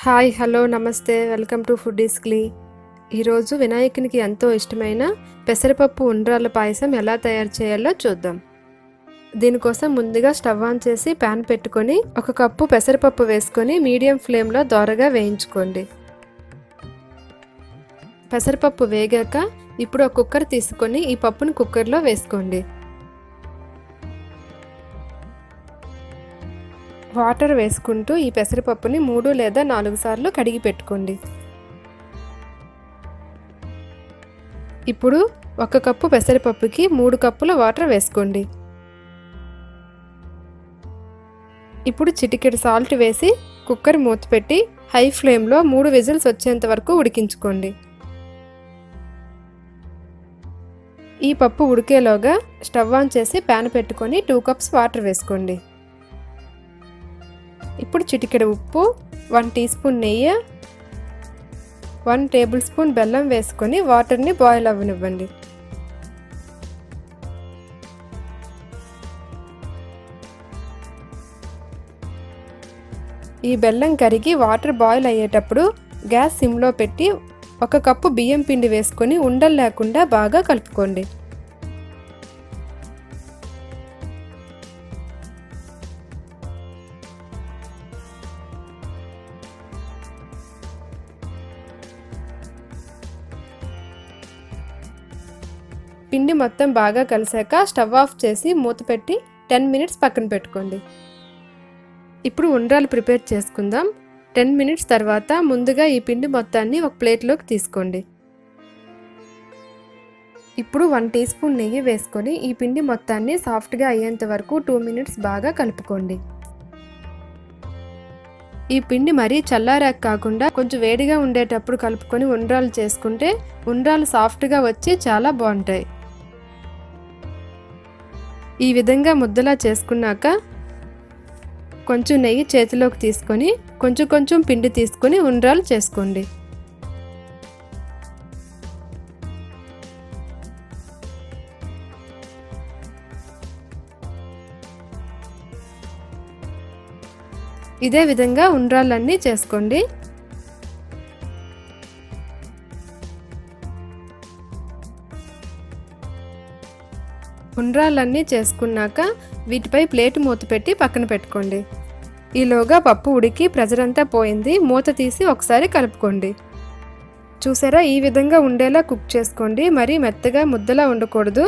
Hi hello నమస్తే welcome to ఫుడీస్గ్లీ. ఈరోజు వినాయకునికి ఎంతో ఇష్టమైన పెసరపప్పు ఉండ్రాళ్ళ పాయసం ఎలా తయారు చేయాలో చూద్దాం. దీనికోసం ముందుగా స్టవ్ ఆన్ చేసి ప్యాన్ పెట్టుకొని 1 కప్పు పెసరపప్పు వేసుకొని మీడియం ఫ్లేమ్లో దోరగా వేయించుకోండి. పెసరపప్పు వేగాక ఇప్పుడు ఒక కుక్కర్ తీసుకొని ఈ పప్పును కుక్కర్లో వేసుకోండి. వాటర్ వేసుకుంటూ ఈ పెసరపప్పుని 3 లేదా 4 సార్లు కడిగి పెట్టుకోండి. ఇప్పుడు 1 కప్పు పెసరపప్పుకి 3 కప్పుల వాటర్ వేసుకోండి. ఇప్పుడు చిటికెడు సాల్ట్ వేసి కుక్కర్ మూత పెట్టి హై ఫ్లేమ్లో 3 విజిల్స్ వచ్చేంత వరకు ఉడికించుకోండి. ఈ పప్పు ఉడికేలోగా స్టవ్ ఆన్ చేసి ప్యాన్ పెట్టుకొని 2 కప్స్ వాటర్ వేసుకోండి. ఇప్పుడు చిటికెడు ఉప్పు, 1 టీ స్పూన్ నెయ్యి, 1 టేబుల్ స్పూన్ బెల్లం వేసుకొని వాటర్ని బాయిల్ అవ్వనివ్వండి. ఈ బెల్లం కరిగి వాటర్ బాయిల్ అయ్యేటప్పుడు గ్యాస్ సిమ్లో పెట్టి 1 కప్పు బియ్యం పిండి వేసుకొని ఉండలు లేకుండా బాగా కలుపుకోండి. పిండి మొత్తం బాగా కలిసాక స్టవ్ ఆఫ్ చేసి మూత పెట్టి 10 మినిట్స్ పక్కన పెట్టుకోండి. ఇప్పుడు ఉండ్రాలు ప్రిపేర్ చేసుకుందాం. 10 మినిట్స్ తర్వాత ముందుగా ఈ పిండి మొత్తాన్ని ఒక ప్లేట్లోకి తీసుకోండి. ఇప్పుడు 1 టీ స్పూన్ నెయ్యి వేసుకొని ఈ పిండి మొత్తాన్ని సాఫ్ట్గా అయ్యేంత వరకు 2 మినిట్స్ బాగా కలుపుకోండి. ఈ పిండి మరీ చల్లారాక కాకుండా కొంచెం వేడిగా ఉండేటప్పుడు కలుపుకొని ఉండ్రాలు చేసుకుంటే ఉండ్రాలు సాఫ్ట్గా వచ్చి చాలా బాగుంటాయి. ఈ విధంగా ముద్దలా చేసుకున్నాక కొంచెం నెయ్యి చేతిలోకి తీసుకొని కొంచెం పిండి తీసుకొని ఉండ్రాలు చేసుకోండి. ఇదే విధంగా ఉండ్రాలన్నీ చేసుకోండి. ఉండ్రాలన్నీ చేసుకున్నాక వీటిపై ప్లేట్ మూత పెట్టి పక్కన పెట్టుకోండి. ఈలోగా పప్పు ఉడికి ప్రెజర్ అంతా పోయింది. మూత తీసి ఒకసారి కలుపుకోండి. చూసారా, ఈ విధంగా ఉండేలా కుక్ చేసుకోండి. మరీ మెత్తగా ముద్దలా ఉండకూడదు.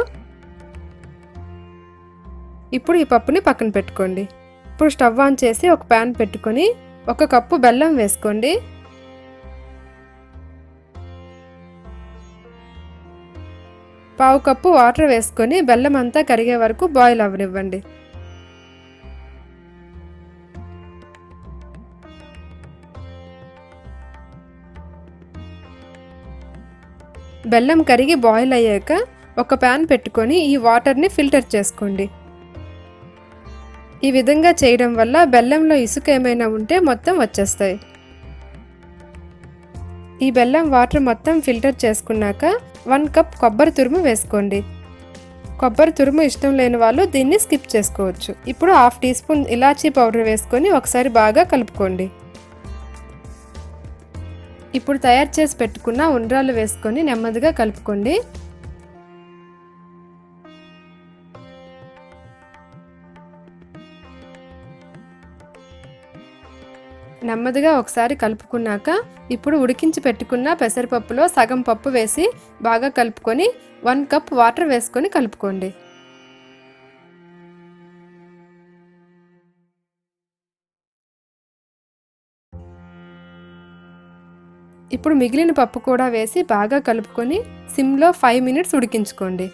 ఇప్పుడు ఈ పప్పుని పక్కన పెట్టుకోండి. ఇప్పుడు స్టవ్ ఆన్ చేసి ఒక ప్యాన్ పెట్టుకొని 1 కప్పు బెల్లం వేసుకోండి. పావు కప్పు వాటర్ వేసుకొని బెల్లం అంతా కరిగే వరకు బాయిల్ అవ్వనివ్వండి. బెల్లం కరిగి బాయిల్ అయ్యాక ఒక ప్యాన్ పెట్టుకొని ఈ వాటర్ని ఫిల్టర్ చేసుకోండి. ఈ విధంగా చేయడం వల్ల బెల్లంలో ఇసుక ఏమైనా ఉంటే మొత్తం వచ్చేస్తాయి. ఈ బెల్లం వాటర్ మొత్తం ఫిల్టర్ చేసుకున్నాక 1 కప్ కొబ్బరి తురుము వేసుకోండి. కొబ్బరి తురుము ఇష్టం లేని వాళ్ళు దీన్ని స్కిప్ చేసుకోవచ్చు. ఇప్పుడు 1/2 టీ స్పూన్ ఇలాచీ పౌడర్ వేసుకొని ఒకసారి బాగా కలుపుకోండి. ఇప్పుడు తయారు చేసి పెట్టుకున్న ఉండ్రాలు వేసుకొని నెమ్మదిగా కలుపుకోండి. నెమ్మదిగా ఒకసారి కలుపుకున్నాక ఇప్పుడు ఉడికించి పెట్టుకున్న పెసరపప్పులో సగం పప్పు వేసి బాగా కలుపుకొని 1 కప్ వాటర్ వేసుకొని కలుపుకోండి. ఇప్పుడు మిగిలిన పప్పు కూడా వేసి బాగా కలుపుకొని సిమ్లో 5 మినిట్స్ ఉడికించుకోండి.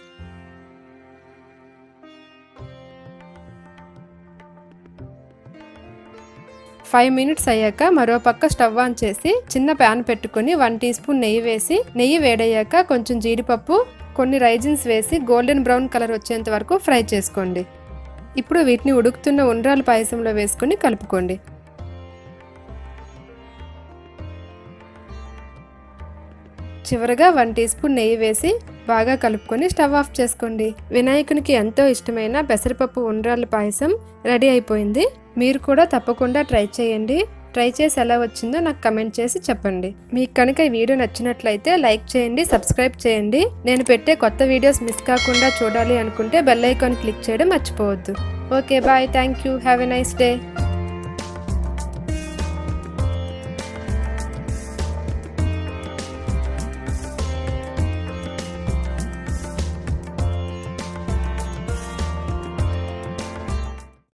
5 మినిట్స్ అయ్యాక మరో పక్క స్టవ్ ఆన్ చేసి చిన్న ప్యాన్ పెట్టుకొని 1 టీ స్పూన్ నెయ్యి వేసి నెయ్యి వేడయ్యాక కొంచెం జీడిపప్పు, కొన్ని రైజిన్స్ వేసి గోల్డెన్ బ్రౌన్ కలర్ వచ్చేంత వరకు ఫ్రై చేసుకోండి. ఇప్పుడు వీటిని ఉడుకుతున్న ఉండ్రాల పాయసంలో వేసుకొని కలుపుకోండి. చివరగా 1 టీ స్పూన్ నెయ్యి వేసి బాగా కలుపుకొని స్టవ్ ఆఫ్ చేసుకోండి. వినాయకునికి ఎంతో ఇష్టమైన పెసరపప్పు ఉండ్రాళ్ళ పాయసం రెడీ అయిపోయింది. మీరు కూడా తప్పకుండా ట్రై చేయండి. ట్రై చేసి ఎలా వచ్చిందో నాకు కమెంట్ చేసి చెప్పండి. మీకు కనుక ఈ వీడియో నచ్చినట్లయితే లైక్ చేయండి, సబ్స్క్రైబ్ చేయండి. నేను పెట్టే కొత్త వీడియోస్ మిస్ కాకుండా చూడాలి అనుకుంటే బెల్ ఐకాన్ క్లిక్ చేయడం మర్చిపోవద్దు. Okay bye, thank you, have a nice day.